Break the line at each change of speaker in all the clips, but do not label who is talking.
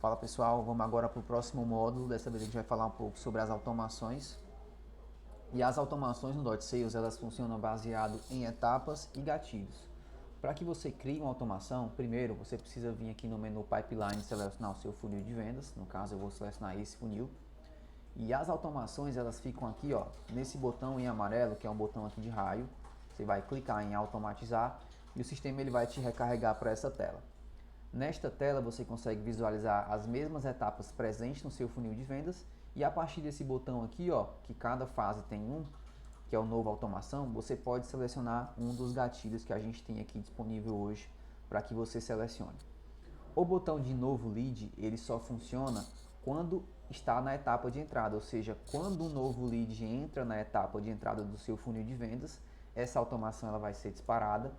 Fala pessoal, vamos agora para o próximo módulo. Dessa vez a gente vai falar um pouco sobre as automações. E as automações no .sales, elas funcionam baseado em etapas e gatilhos. Para que você crie uma automação, primeiro você precisa vir aqui no menu Pipeline e selecionar o seu funil de vendas. No caso eu vou selecionar esse funil. E as automações elas ficam aqui, ó, nesse botão em amarelo, que é um botão aqui de raio. Você vai clicar em automatizar e o sistema ele vai te recarregar para essa tela. Nesta tela você consegue visualizar as mesmas etapas presentes no seu funil de vendas e a partir desse botão aqui, ó, que cada fase tem um, que é o novo automação, você pode selecionar um dos gatilhos que a gente tem aqui disponível hoje para que você selecione. O botão de novo lead, ele só funciona quando está na etapa de entrada, ou seja, quando um novo lead entra na etapa de entrada do seu funil de vendas, essa automação ela vai ser disparada.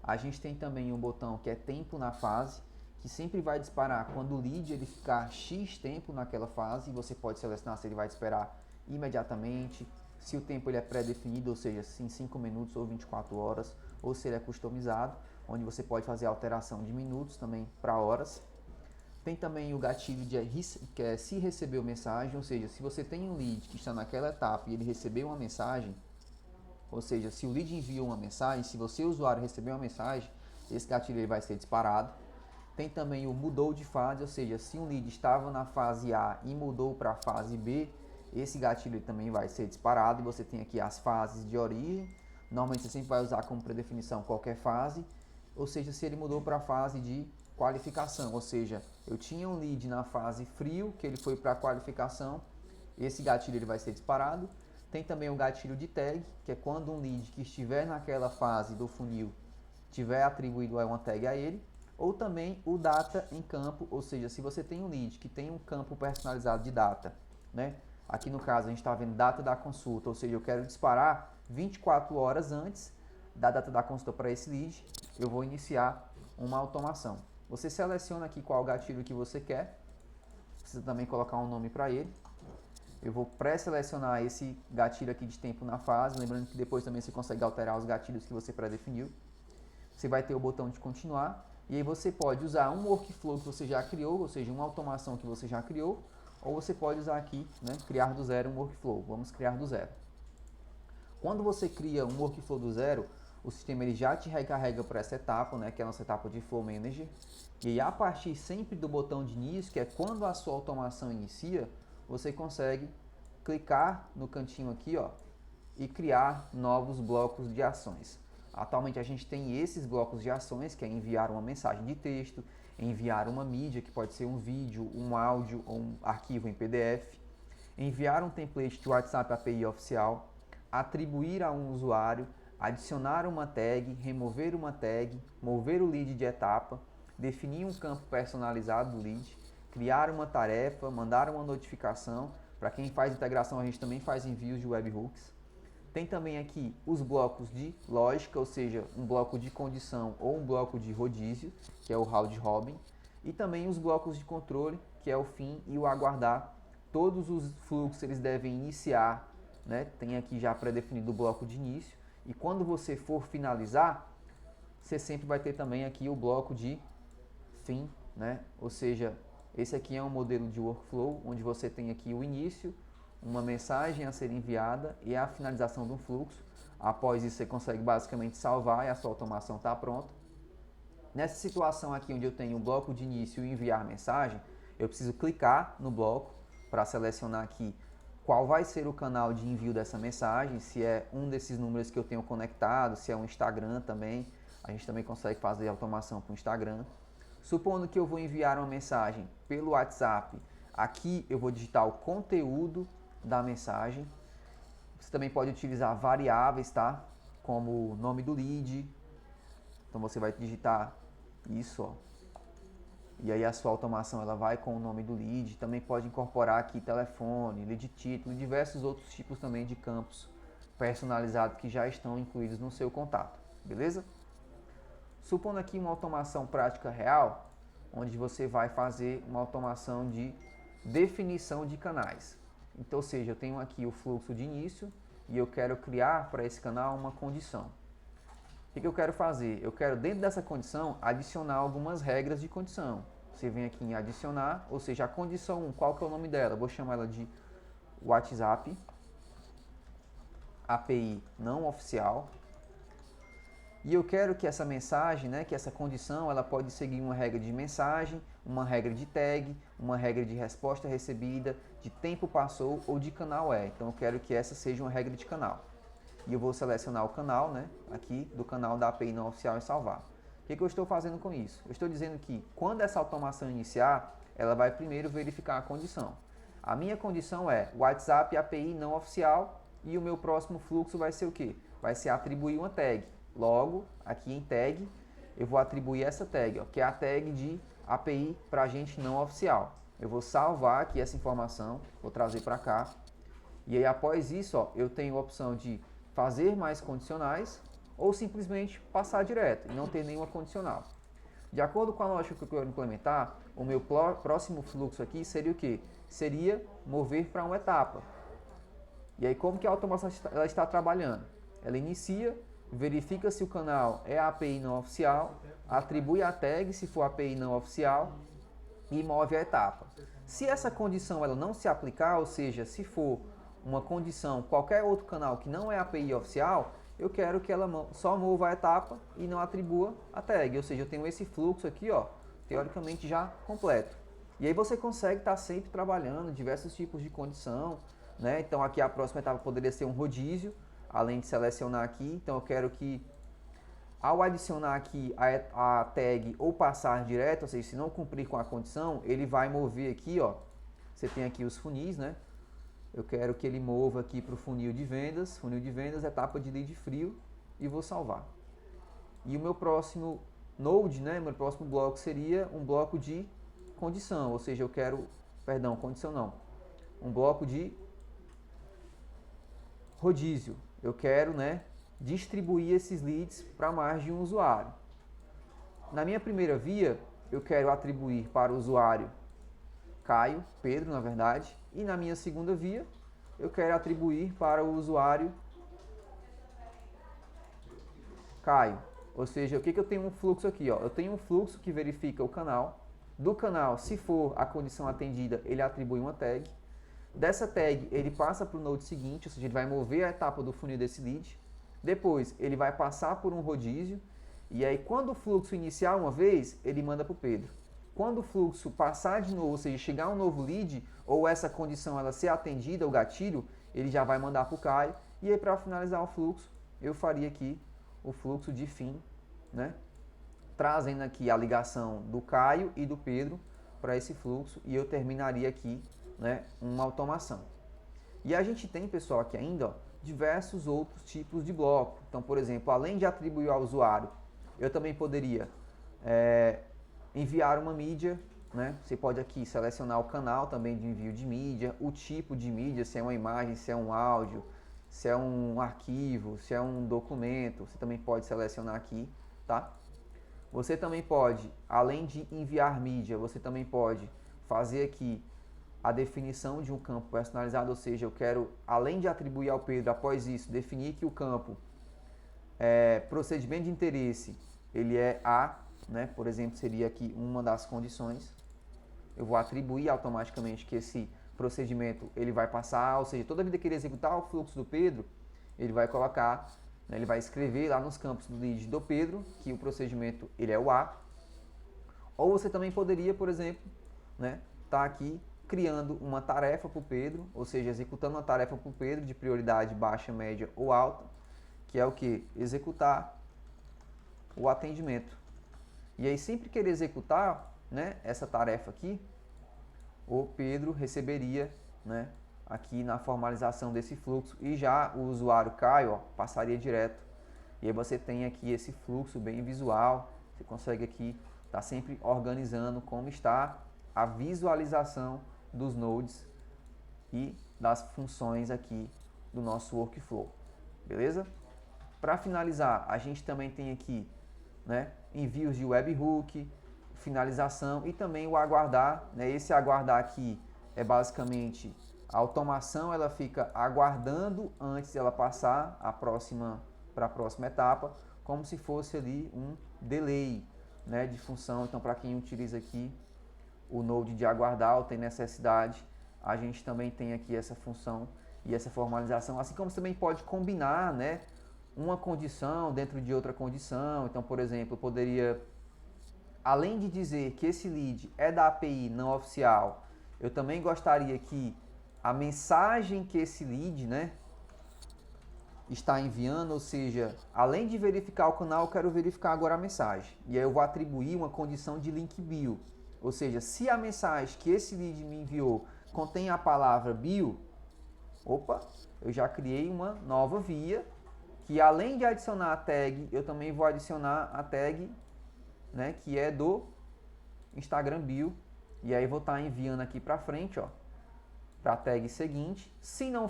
A gente tem também um botão que é tempo na fase, que sempre vai disparar quando o lead ele ficar X tempo naquela fase, e você pode selecionar se ele vai disparar imediatamente, se o tempo ele é pré-definido, ou seja, se em 5 minutos ou 24 horas, ou se ele é customizado, onde você pode fazer alteração de minutos também para horas. Tem também o gatilho que é se recebeu mensagem, ou seja, se você tem um lead que está naquela etapa e ele recebeu uma mensagem, ou seja, se o lead enviou uma mensagem, se você, usuário, recebeu uma mensagem, esse gatilho ele vai ser disparado. Tem também o mudou de fase, ou seja, se um lead estava na fase A e mudou para a fase B, esse gatilho também vai ser disparado. E você tem aqui as fases de origem. Normalmente você sempre vai usar como predefinição qualquer fase. Ou seja, se ele mudou para a fase de qualificação, ou seja, eu tinha um lead na fase frio, que ele foi para a qualificação, esse gatilho ele vai ser disparado. Tem também o gatilho de tag, que é quando um lead que estiver naquela fase do funil tiver atribuído uma tag a ele. Ou também o data em campo, ou seja, se você tem um lead que tem um campo personalizado de data, né? Aqui no caso a gente está vendo data da consulta, ou seja, eu quero disparar 24 horas antes da data da consulta para esse lead, eu vou iniciar uma automação. Você seleciona aqui qual gatilho que você quer, precisa também colocar um nome para ele. Eu vou pré-selecionar esse gatilho aqui de tempo na fase, lembrando que depois também você consegue alterar os gatilhos que você pré-definiu. Você vai ter o botão de continuar. E aí você pode usar um workflow que você já criou, ou seja, uma automação que você já criou, ou você pode usar aqui, né, criar do zero um workflow. Vamos criar do zero. Quando você cria um workflow do zero, o sistema ele já te recarrega para essa etapa, né, que é a nossa etapa de Flow Manager. E aí, a partir sempre do botão de início, que é quando a sua automação inicia, você consegue clicar no cantinho aqui, ó, e criar novos blocos de ações. Atualmente a gente tem esses blocos de ações, que é enviar uma mensagem de texto, enviar uma mídia, que pode ser um vídeo, um áudio ou um arquivo em PDF, enviar um template de WhatsApp API oficial, atribuir a um usuário, adicionar uma tag, remover uma tag, mover o lead de etapa, definir um campo personalizado do lead, criar uma tarefa, mandar uma notificação. Para quem faz integração, a gente também faz envios de webhooks. Tem também aqui os blocos de lógica, ou seja, um bloco de condição ou um bloco de rodízio, que é o round robin, e também os blocos de controle, que é o fim e o aguardar. Todos os fluxos eles devem iniciar, né? Tem aqui já pré-definido o bloco de início, e quando você for finalizar, você sempre vai ter também aqui o bloco de fim, né? Ou seja, esse aqui é um modelo de workflow, onde você tem aqui o início, uma mensagem a ser enviada e a finalização de um fluxo. Após isso você consegue basicamente salvar e a sua automação está pronta. Nessa situação aqui onde eu tenho o bloco de início e enviar mensagem, eu preciso clicar no bloco para selecionar aqui qual vai ser o canal de envio dessa mensagem, se é um desses números que eu tenho conectado, se é um Instagram também. A gente também consegue fazer automação para o Instagram. Supondo que eu vou enviar uma mensagem pelo WhatsApp, aqui eu vou digitar o conteúdo da mensagem. Você também pode utilizar variáveis, tá? Como o nome do lead. Então você vai digitar isso, ó. E aí a sua automação ela vai com o nome do lead. Também pode incorporar aqui telefone, lead título e diversos outros tipos também de campos personalizados que já estão incluídos no seu contato, beleza? Supondo aqui uma automação prática real, onde você vai fazer uma automação de definição de canais. Então, ou seja, eu tenho aqui o fluxo de início e eu quero criar para esse canal uma condição. O que eu quero fazer? Eu quero, dentro dessa condição, adicionar algumas regras de condição. Você vem aqui em adicionar, ou seja, a condição 1, qual que é o nome dela? Eu vou chamar ela de WhatsApp, API não oficial. E eu quero que essa mensagem, né, que essa condição, ela pode seguir uma regra de mensagem, uma regra de tag, uma regra de resposta recebida, de tempo passou ou de canal é. Então eu quero que essa seja uma regra de canal. E eu vou selecionar o canal, né, aqui do canal da API não oficial e salvar. O que eu estou fazendo com isso? Eu estou dizendo que quando essa automação iniciar, ela vai primeiro verificar a condição. A minha condição é WhatsApp API não oficial e o meu próximo fluxo vai ser o quê? Vai ser atribuir uma tag. Logo, aqui em tag, eu vou atribuir essa tag, ó, que é a tag de API para agente não oficial. Eu vou salvar aqui essa informação, vou trazer para cá. E aí, após isso, ó, eu tenho a opção de fazer mais condicionais ou simplesmente passar direto e não ter nenhuma condicional. De acordo com a lógica que eu quero implementar, o meu próximo fluxo aqui seria o quê? Seria mover para uma etapa. E aí, como que a automação ela está trabalhando? Ela inicia, verifica se o canal é a API não oficial, atribui a tag se for API não oficial e move a etapa. Se essa condição ela não se aplicar, ou seja, se for uma condição, qualquer outro canal que não é API oficial, eu quero que ela só mova a etapa e não atribua a tag. Ou seja, eu tenho esse fluxo aqui, ó, teoricamente já completo. E aí você consegue estar sempre trabalhando diversos tipos de condição, né? Então aqui a próxima etapa poderia ser um rodízio, além de selecionar aqui. Então eu quero que ao adicionar aqui a tag ou passar direto, ou seja, se não cumprir com a condição, ele vai mover aqui, ó. Você tem aqui os funis, né? Eu quero que ele mova aqui para o funil de vendas, etapa de lead frio, e vou salvar. E o meu próximo node, né, meu próximo bloco seria um bloco de condição, ou seja, eu quero, perdão, condição não, um bloco de rodízio. Eu quero, né, distribuir esses leads para mais de um usuário. Na minha primeira via, eu quero atribuir para o usuário Caio, Pedro, na verdade, e na minha segunda via, eu quero atribuir para o usuário Caio. Ou seja, o que eu tenho um fluxo aqui? Ó? Eu tenho um fluxo que verifica o canal. Do canal, se for a condição atendida, ele atribui uma tag. Dessa tag, ele passa para o node seguinte, ou seja, ele vai mover a etapa do funil desse lead. Depois, ele vai passar por um rodízio. E aí, quando o fluxo iniciar uma vez, ele manda para o Pedro. Quando o fluxo passar de novo, ou seja, chegar um novo lead, ou essa condição ela ser atendida, o gatilho, ele já vai mandar para o Caio. E aí, para finalizar o fluxo, eu faria aqui o fluxo de fim, né? Trazendo aqui a ligação do Caio e do Pedro para esse fluxo, e eu terminaria aqui, né, uma automação. E a gente tem, pessoal, aqui ainda, ó, diversos outros tipos de bloco. Então, por exemplo, além de atribuir ao usuário, eu também poderia enviar uma mídia, né? Você pode aqui selecionar o canal também de envio de mídia, o tipo de mídia, se é uma imagem, se é um áudio, se é um arquivo, se é um documento, você também pode selecionar aqui, tá? Você também pode, além de enviar mídia, você também pode fazer aqui a definição de um campo personalizado, ou seja, eu quero, além de atribuir ao Pedro, após isso, definir que o campo procedimento de interesse, ele é A, né? Por exemplo, seria aqui uma das condições. Eu vou atribuir automaticamente que esse procedimento ele vai passar, ou seja, toda vida que ele executar o fluxo do Pedro, ele vai colocar, né, ele vai escrever lá nos campos do lead do Pedro que o procedimento ele é o A. Ou você também poderia, por exemplo, né, tá aqui criando uma tarefa para o Pedro, ou seja, executando uma tarefa para o Pedro de prioridade baixa, média ou alta, que é o que? Executar o atendimento. E aí, sempre que ele executar, né, essa tarefa aqui, o Pedro receberia, né, aqui na formalização desse fluxo, e já o usuário Caio, ó, passaria direto. E aí você tem aqui esse fluxo bem visual, você consegue aqui estar sempre organizando como está a visualização dos nodes e das funções aqui do nosso workflow, beleza? Para finalizar, a gente também tem aqui, né, envios de webhook, finalização e também o aguardar, né? Esse aguardar aqui é basicamente a automação, ela fica aguardando antes de ela passar para a próxima etapa, como se fosse ali um delay, né, de função. Então, para quem utiliza aqui o Node de aguardar ou tem necessidade, a gente também tem aqui essa função e essa formalização, assim como você também pode combinar, né, uma condição dentro de outra condição. Então, por exemplo, eu poderia, além de dizer que esse lead é da API não oficial, eu também gostaria que a mensagem que esse lead, né, está enviando, ou seja, além de verificar o canal, eu quero verificar agora a mensagem. E aí eu vou atribuir uma condição de link bio. Ou seja, se a mensagem que esse lead me enviou contém a palavra bio, opa, eu já criei uma nova via, que além de adicionar a tag, eu também vou adicionar a tag, né, que é do Instagram bio. E aí vou estar enviando aqui para frente, ó, para a tag seguinte. Se não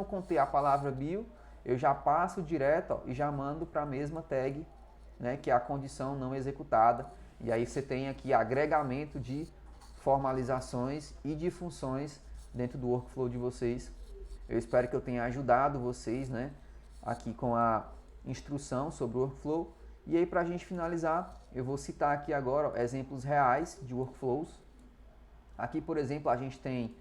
conter a palavra bio, eu já passo direto, ó, e já mando para a mesma tag, né, que é a condição não executada. E aí você tem aqui agregamento de formalizações e de funções dentro do workflow de vocês. Eu espero que eu tenha ajudado vocês, né, aqui com a instrução sobre o workflow. E aí, para a gente finalizar, eu vou citar aqui agora, ó, exemplos reais de workflows. Aqui, por exemplo, a gente tem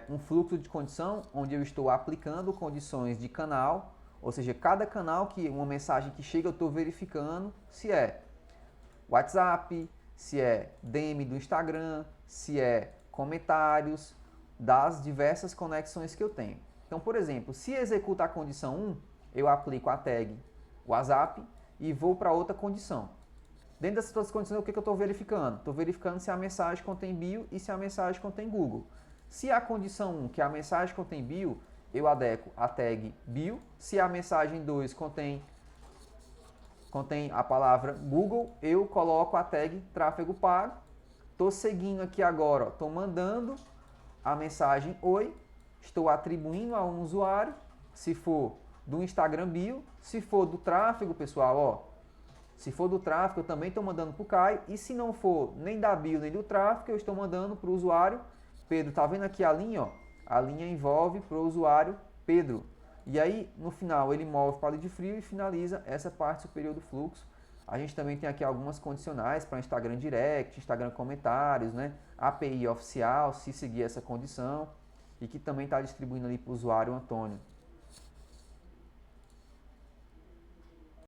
um fluxo de condição onde eu estou aplicando condições de canal, ou seja, cada canal que uma mensagem que chega eu estou verificando se é WhatsApp, se é DM do Instagram, se é comentários das diversas conexões que eu tenho. Então, por exemplo, se executa a condição 1, eu aplico a tag WhatsApp e vou para outra condição. Dentro dessas duas condições, o que eu estou verificando? Estou verificando se a mensagem contém bio e se a mensagem contém Google. Se a condição 1, que a mensagem contém bio, eu adequo a tag bio. Se a mensagem 2 contém a palavra Google, eu coloco a tag tráfego pago. Estou seguindo aqui agora, estou mandando a mensagem oi, estou atribuindo a um usuário, se for do Instagram bio, se for do tráfego, pessoal, ó, se for do tráfego, eu também estou mandando para o Caio, e se não for nem da bio nem do tráfego, eu estou mandando para o usuário Pedro. Tá vendo aqui a linha? Ó? A linha envolve para o usuário Pedro. E aí, no final, ele move para o lead frio e finaliza essa parte superior do fluxo. A gente também tem aqui algumas condicionais para Instagram Direct, Instagram Comentários, né? API oficial, se seguir essa condição. E que também está distribuindo ali para o usuário Antônio.